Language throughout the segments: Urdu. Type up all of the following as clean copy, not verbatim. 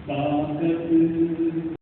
طاقت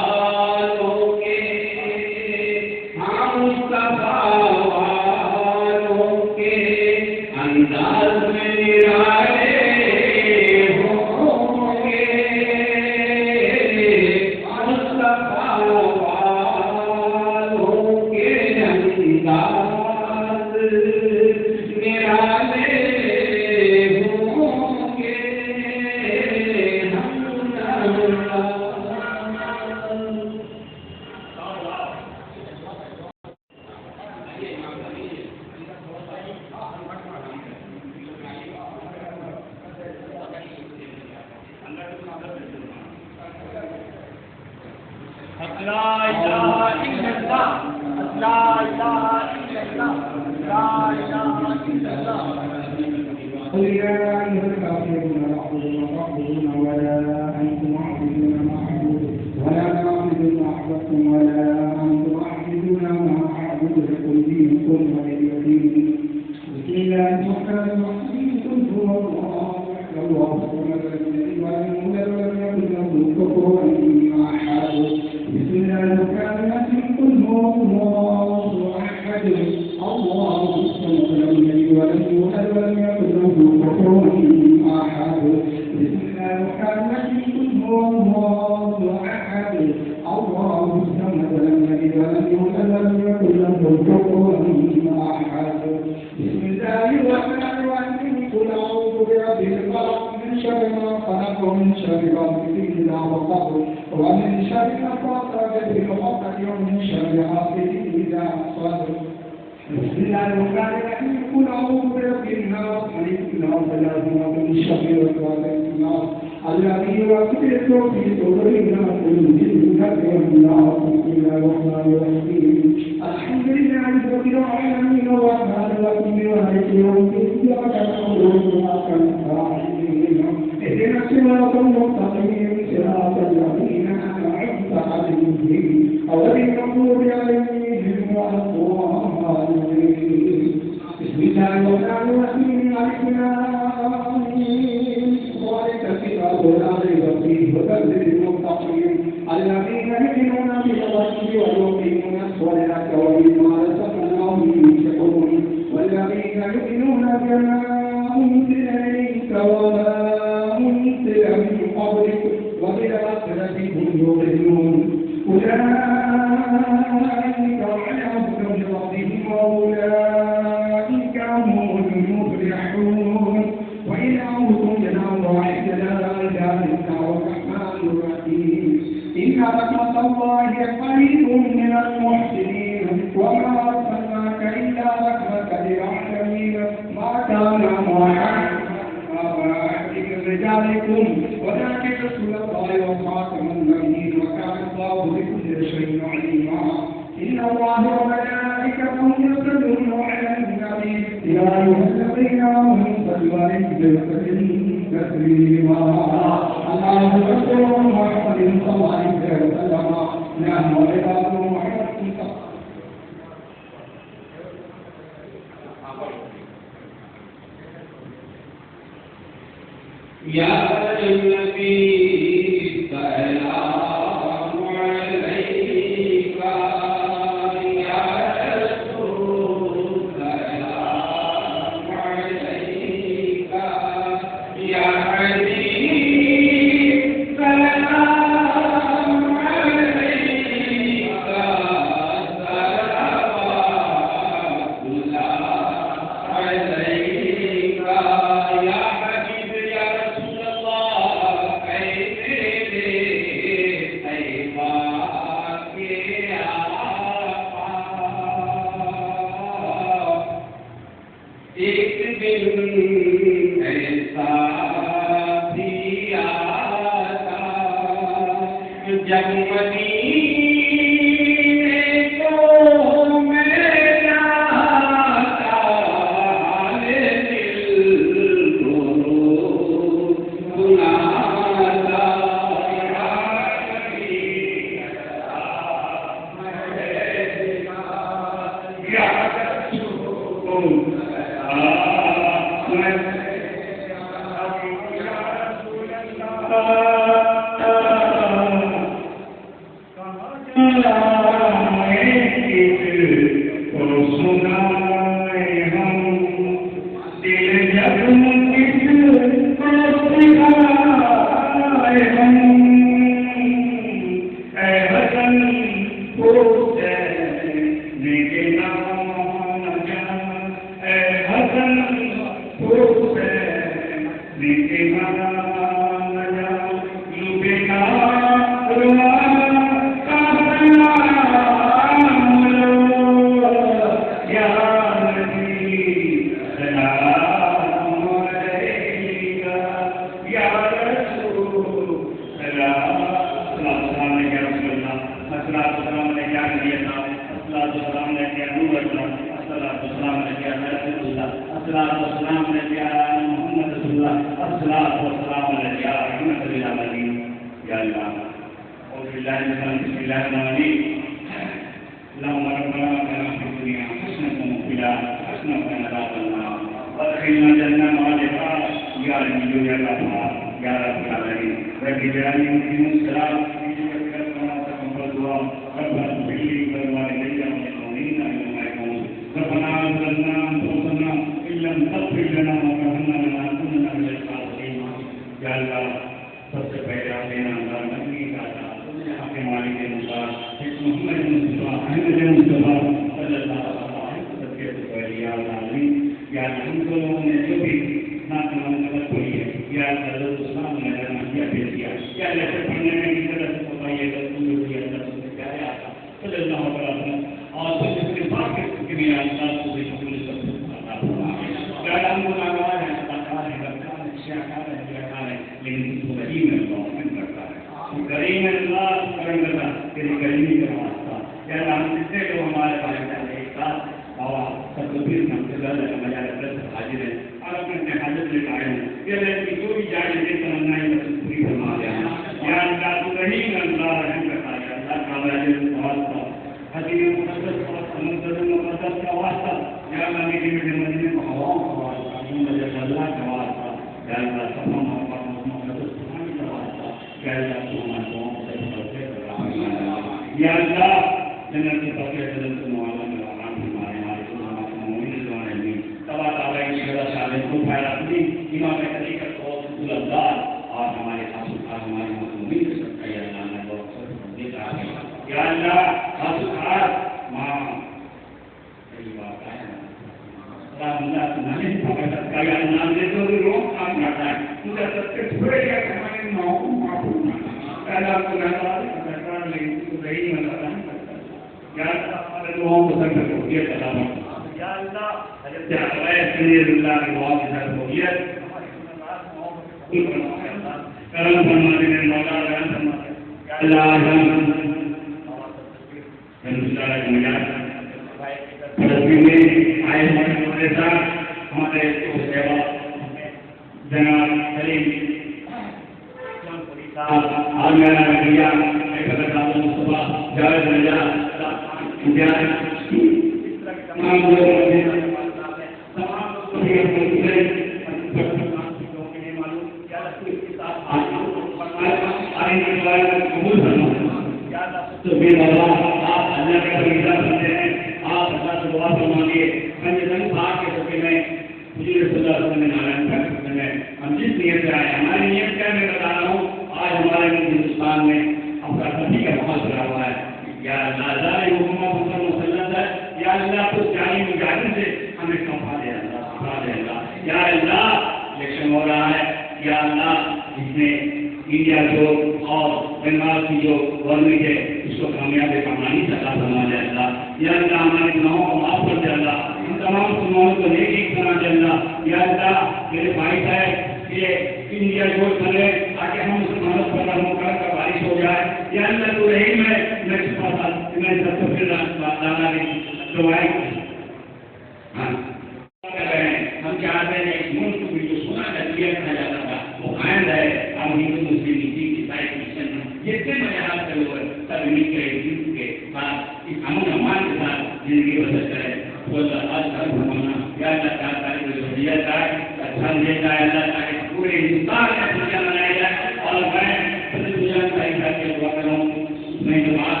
زندگی بسر کرے یا اللہ تعالیٰ کی ضروریت ہے اچھا لے جائے، اللہ تعالیٰ پورے ہندوستان میں خوشیاں منائی جائے. اور میں پوری دنیا کا ایسا کے دعا کر رہا ہوں اس میں کے بعد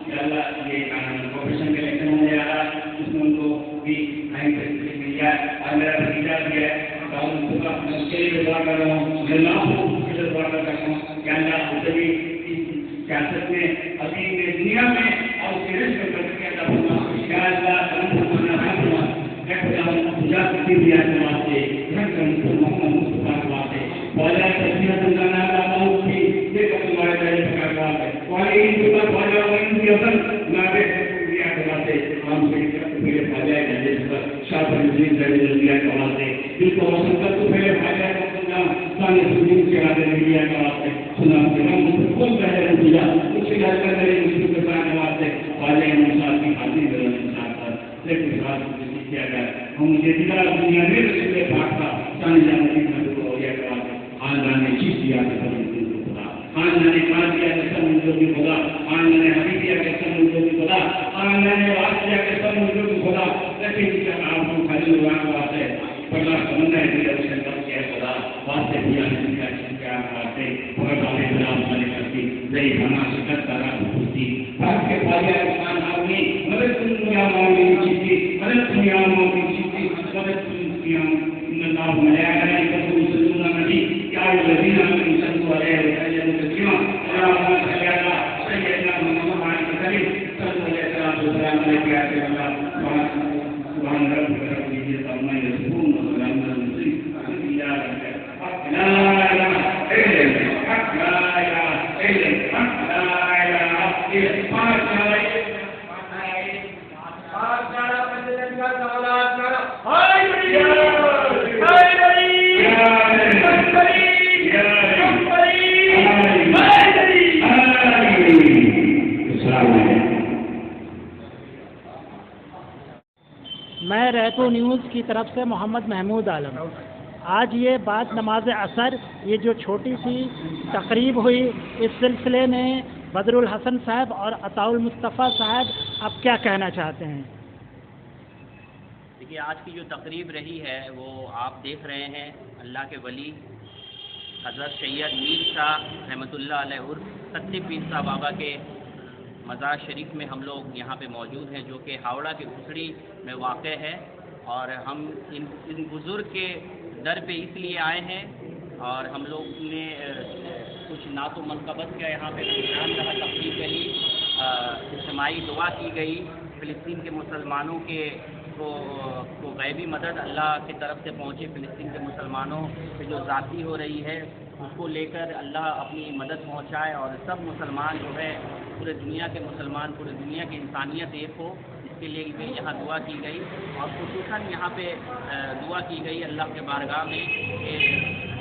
کہ اللہ یہ پروفیشن کے الیکشن ہونے جا رہا ہے، اس میں ان کو بھی مل جائے. اور میرا بھتیجا بھی ہے اس کے لیے دعا کر رہا ہوں، میں دعا کر رہا ہوں کہ اللہ اسے بھی سیاست میں ابھی دنیا میں اور اس کے رشتے میں ہم دنیا میں رسول پاک کا سانی جانے کی مدد ہو گیا خاندان نے چیز دیا خاندان نے کہا دیا کہ سب ملکوں کی خدا، خاندان نے حبیب دیا کہ سب ملکوں کی خدا، خاندان نے بات کیا کہ سب ملکوں کی خدا. لیکن آپ کو خالی ہوا کی بات ہے پگلا سمندر ہے اسے کب کیا خدا واسطے دیا کیا بات ہے بہت والے گلاب والے کرتی نئی بنا شکت کرا پوچھتی بات کے پایا انسان آدمی مدد دنیا مانگی چیزی مدد دنیا مانگی چیزی مدد دنیا اللہ ملیا کرے کہ سننا نبی کیا الذین آمنوا علیہ وسلم تسلیما اللهم صل علی سیدنا محمد کریم صلی اللہ علیہ وسلم. سبحان ربک رب العزۃ عما یصفون وسلام علی المرسلین لا اله الا اللہ لا الہ الا میں ریتو نیوز کی طرف سے محمد محمود عالم. آج یہ بعد نماز عصر یہ جو چھوٹی سی تقریب ہوئی، اس سلسلے میں بدر الحسن صاحب اور عطاء المصطفیٰ صاحب آپ کیا کہنا چاہتے ہیں؟ دیکھیے، آج کی جو تقریب رہی ہے وہ آپ دیکھ رہے ہیں. اللہ کے ولی حضرت سید میر شاہ رحمۃ اللہ علیہ عرف ستی پیر صاحب بابا کے مزار شریف میں ہم لوگ یہاں پہ موجود ہیں، جو کہ ہاوڑہ کے کھسڑی میں واقع ہے. اور ہم ان بزرگ کے در پہ اس لیے آئے ہیں اور ہم لوگ نے کچھ نعت و منقبت کا یہاں پہ پروگرام رہا، تقریب رہی، اجتماعی دعا کی گئی فلسطین کے مسلمانوں کو غیبی مدد اللہ کی طرف سے پہنچے. فلسطین کے مسلمانوں سے جو ذاتی ہو رہی ہے اس کو لے کر اللہ اپنی مدد پہنچائے اور سب مسلمان جو ہے پورے دنیا کے مسلمان، پورے دنیا کی انسانیت ایک ہو، اس کے لیے بھی یہاں دعا کی گئی. اور خصوصاً یہاں پہ دعا کی گئی اللہ کے بارگاہ میں کہ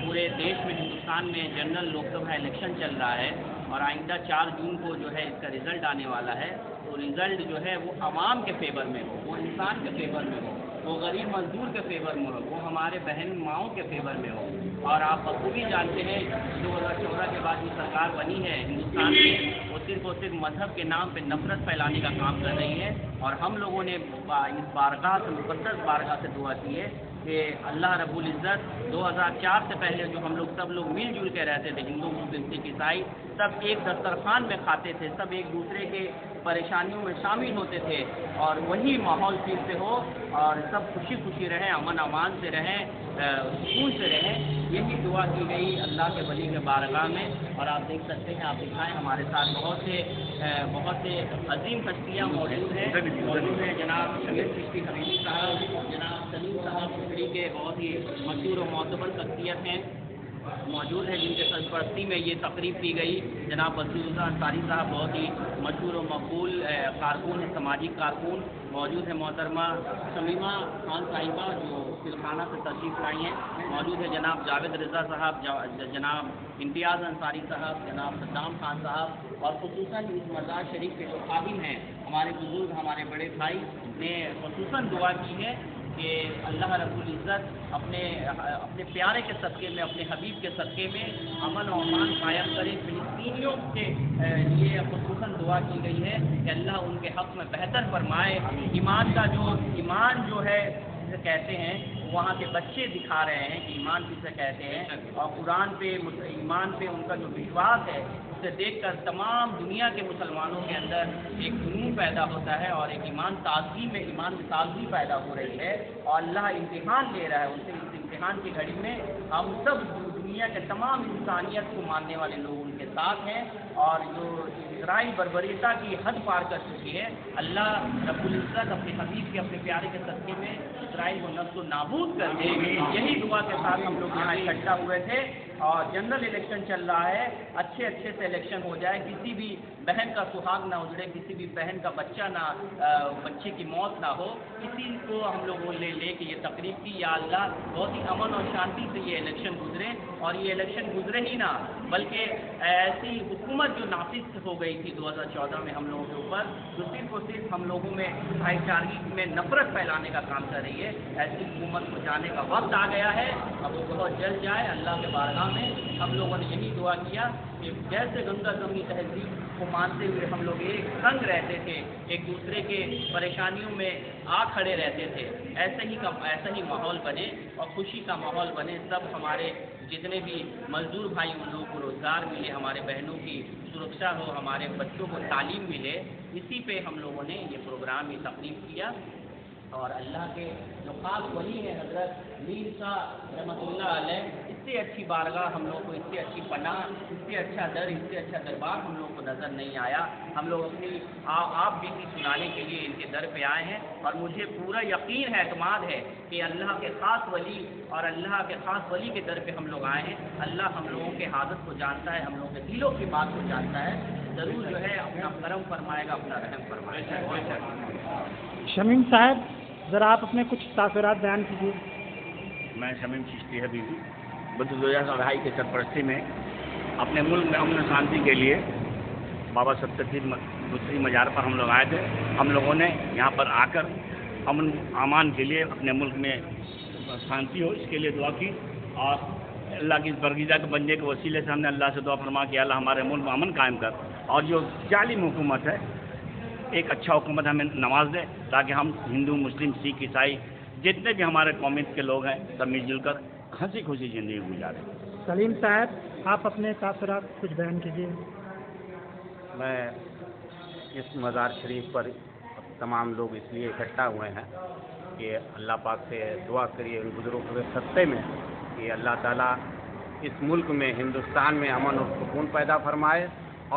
پورے دیش میں، ہندوستان میں جنرل لوک سبھا الیکشن چل رہا ہے اور آئندہ 4 جون کو جو ہے اس کا رزلٹ آنے والا ہے. تو رزلٹ جو ہے وہ عوام کے فیور میں ہو، وہ انسان کے فیور میں ہو، وہ غریب مزدور کے فیور میں ہو، وہ ہمارے بہن ماؤں کے فیور میں ہو. اور آپ بخوبی جانتے ہیں 2014 کے بعد جو سرکار بنی ہے ہندوستان میں، وہ صرف مذہب کے نام پہ نفرت پھیلانے کا کام کر رہی ہے. اور ہم لوگوں نے اس بارگاہ سے، مقدس بارگاہ سے دعا کی ہے کہ اللہ رب العزت 2004 سے پہلے جو ہم لوگ سب لوگ مل جل کے رہتے تھے، ہندو مسلم سکھ عیسائی سب ایک دسترخوان میں کھاتے تھے، سب ایک دوسرے کے پریشانیوں میں شامل ہوتے تھے، اور وہی ماحول پھر سے ہو اور سب خوشی خوشی رہیں، امن امان سے رہیں، سکون سے رہیں. یہی دعا کی گئی اللہ کے ولی کے بارگاہ میں. اور آپ دیکھ سکتے ہیں، آپ دکھائیں ہمارے ساتھ بہت سے عظیم ہستیاں موجود ہیں. جناب شمیر چشتی حویلی صاحب، جناب سلیم صاحب کھسڑی کے بہت ہی مشہور و معتبر شخصیت ہیں، موجود ہیں جن کے سرپرستی میں یہ تقریب کی گئی. جناب بصیر اللہ انصاری صاحب بہت ہی مشہور و مقبول کارکن ہیں، سماجی کارکن موجود ہیں. محترمہ شمیمہ خان صاحبہ جو فلخانہ سے تشریف لائی ہیں موجود ہے. جناب جاوید رضا صاحب، جناب امتیاز انصاری صاحب، جناب صدام خان صاحب، اور خصوصاً اس مزار شریف کے جو خادم ہیں، ہمارے بزرگ، ہمارے بڑے بھائی نے خصوصاً دعا کی ہے کہ اللہ رب العزت اپنے پیارے کے صدقے میں، اپنے حبیب کے صدقے میں امن و امان قائم کرے۔ فلسطینیوں کے لیے خصوصاً دعا کی گئی ہے کہ اللہ ان کے حق میں بہتر فرمائے۔ ایمان جو ہے جسے کہتے ہیں، وہاں کے بچے دکھا رہے ہیں کہ ایمان کسے کہتے ہیں، اور قرآن پہ ایمان پہ ان کا جو وشواس ہے اسے دیکھ کر تمام دنیا کے مسلمانوں کے اندر ایک جنون پیدا ہوتا ہے اور ایک ایمان میں تازگی پیدا ہو رہی ہے، اور اللہ امتحان لے رہا ہے ان سے۔ اس امتحان کی گھڑی میں ہم سب دنیا کے تمام انسانیت کو ماننے والے لوگ ان کے ساتھ ہیں، اور جو اسرائیل بربریتا کی حد پار کر چکی ہے، اللہ رب العزت اپنے حبیب کے، اپنے پیارے کے صدقے میں اسرائیل کو نفس و نابود کر دے۔ یہی دعا کے ساتھ ہم لوگ یہاں اکٹھا ہوئے تھے، اور جنرل الیکشن چل رہا ہے، اچھے سے الیکشن ہو جائے، کسی بھی بہن کا سہاگ نہ اجڑے، کسی بھی بہن کا بچے کی موت نہ ہو۔ کسی کو ہم لوگوں نے لے کے یہ تقریب کی، یا اللہ بہت ہی امن اور شانتی سے یہ الیکشن گزرے، اور یہ الیکشن گزرے ہی نہ بلکہ ایسی حکومت جو نافذ ہو گئی تھی 2014 میں ہم لوگوں کے اوپر، جو صرف اور صرف ہم لوگوں میں بھائی چارگی میں نفرت پھیلانے کا کام کر رہی ہے، ایسی حکومت کو جانے کا وقت آ گیا ہے۔ اب وہ بہت جلد جائے۔ اللہ کے بارگاہ میں ہم لوگوں نے یہی دعا کیا کہ جیسے گنگا زمیں تہذیب کو مانتے ہوئے ہم لوگ ایک سنگ رہتے تھے، ایک دوسرے کے پریشانیوں میں آ کھڑے رہتے تھے، ایسا ہی ماحول بنے اور خوشی کا ماحول بنے۔ سب ہمارے جتنے بھی مزدور بھائی ان لوگوں کو روزگار ملے، ہمارے بہنوں کی سرکشا ہو، ہمارے بچوں کو تعلیم ملے، اسی پہ ہم لوگوں نے یہ پروگرام، یہ تقریب کیا۔ اور اللہ کے جو خاص ولی ہیں حضرت میر صاحب رحمۃ اللہ علیہ، اس سے اچھی بارگاہ ہم لوگ کو، اس سے اچھی پناہ، اس سے اچھا در، اس سے اچھا دربار ہم لوگ کو نظر نہیں آیا۔ ہم لوگ اپنی آپ بیتی سنانے کے لیے ان کے در پہ آئے ہیں، اور مجھے پورا یقین ہے، اعتماد ہے کہ اللہ کے خاص ولی اور اللہ کے خاص ولی کے در پہ ہم لوگ آئے ہیں۔ اللہ ہم لوگوں کے حاجت کو جانتا ہے، ہم لوگوں کے دلوں کی بات کو جانتا ہے، ضرور جو ہے اپنا کرم فرمائے گا، اپنا رحم فرمائے گا۔ شمیم صاحب، ذرا آپ اپنے کچھ تاثرات بیان کیجیے۔ میں شمیم چشتی حبیبی بدھ 2002 کے سرپرستی میں اپنے ملک میں امن و شانتی کے لیے بابا ستیہ پیر دوسری مزار پر ہم لوگ آئے تھے۔ ہم لوگوں نے یہاں پر آ کر امن امان کے لیے، اپنے ملک میں شانتی ہو اس کے لیے دعا کی، اور اللہ کی برگزیدہ کے بندے کے وسیلے سے ہم نے اللہ سے دعا فرما کہ اللہ ہمارے ملک میں امن قائم کر، اور جو ظالم حکومت ہے ایک اچھا حکومت ہمیں نواز دے، تاکہ ہم ہندو، مسلم، سکھ، عیسائی جتنے بھی ہمارے قومیت کے لوگ ہیں سب مل جل کر ہنسی خوشی زندگی گزاریں۔ سلیم صاحب، آپ اپنے تاثرات کچھ بیان کیجیے۔ میں اس مزار شریف پر تمام لوگ اس لیے اکٹھا ہوئے ہیں کہ اللہ پاک سے دعا کریے ان بزرگوں کے صدقے میں کہ اللہ تعالیٰ اس ملک میں، ہندوستان میں امن اور سکون پیدا فرمائے،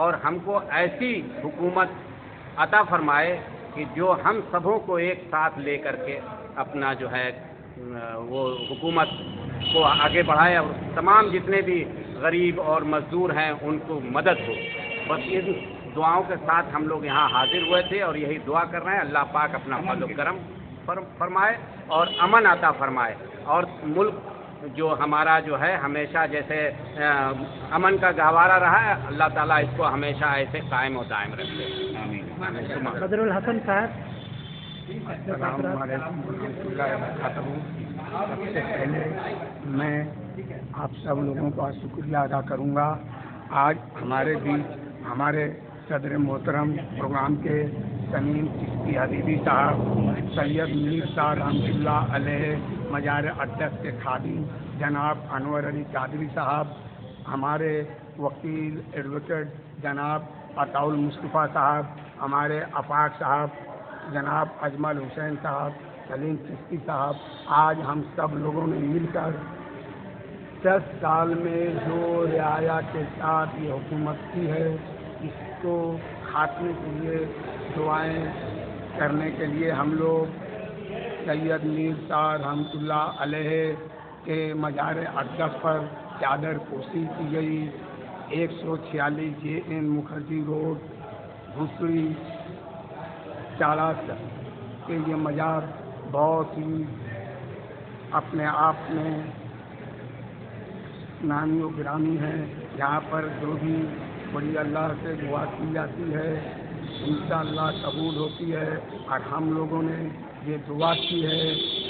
اور ہم کو ایسی حکومت عطا فرمائے کہ جو ہم سبوں کو ایک ساتھ لے کر کے اپنا جو ہے وہ حکومت کو آگے بڑھائے، اور تمام جتنے بھی غریب اور مزدور ہیں ان کو مدد ہو۔ بس ان دعاؤں کے ساتھ ہم لوگ یہاں حاضر ہوئے تھے، اور یہی دعا کر رہے ہیں اللہ پاک اپنا فضل و کرم فرمائے اور امن عطا فرمائے، اور ملک جو ہمارا جو ہے ہمیشہ جیسے امن کا گہوارہ رہا ہے، اللہ تعالیٰ اس کو ہمیشہ ایسے قائم و دائم رکھے۔ بدر الحسن صاحب۔ السلام علیکم ورحمۃ اللہ وبرکاتہ۔ سب سے پہلے میں آپ سب لوگوں کا شکریہ ادا کروں گا۔ آج ہمارے بیچ ہمارے صدر محترم پروگرام کے شمیم چشتی حبیبی صاحب، سید میر صاحب رحمۃ اللہ علیہ مزار اقدس کے خادم جناب انور علی قادری صاحب، ہمارے وکیل ایڈوکیٹ جناب عطاء المصطفیٰ صاحب، ہمارے افاق صاحب جناب اجمل حسین صاحب، سلیم چشتی صاحب، آج ہم سب لوگوں نے مل کر 10 سال میں جو رعایا کے ساتھ یہ حکومت کی ہے، اس کو خاتمے کے لیے دعائیں کرنے کے لیے ہم لوگ سید میر صاحب رحمۃ اللہ علیہ کے مزار اقدس پر چادر پوشی کی گئی۔ 146 JN مکھرجی روڈ، بھوسڑی، چالا کے یہ مزار بہت ہی اپنے آپ میں نامی و گرامی ہے۔ یہاں پر جو بھی بڑی اللہ سے دعا کی جاتی ہے انشاءاللہ قبول ہوتی ہے، اور ہم لوگوں نے یہ دعا کی ہے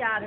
4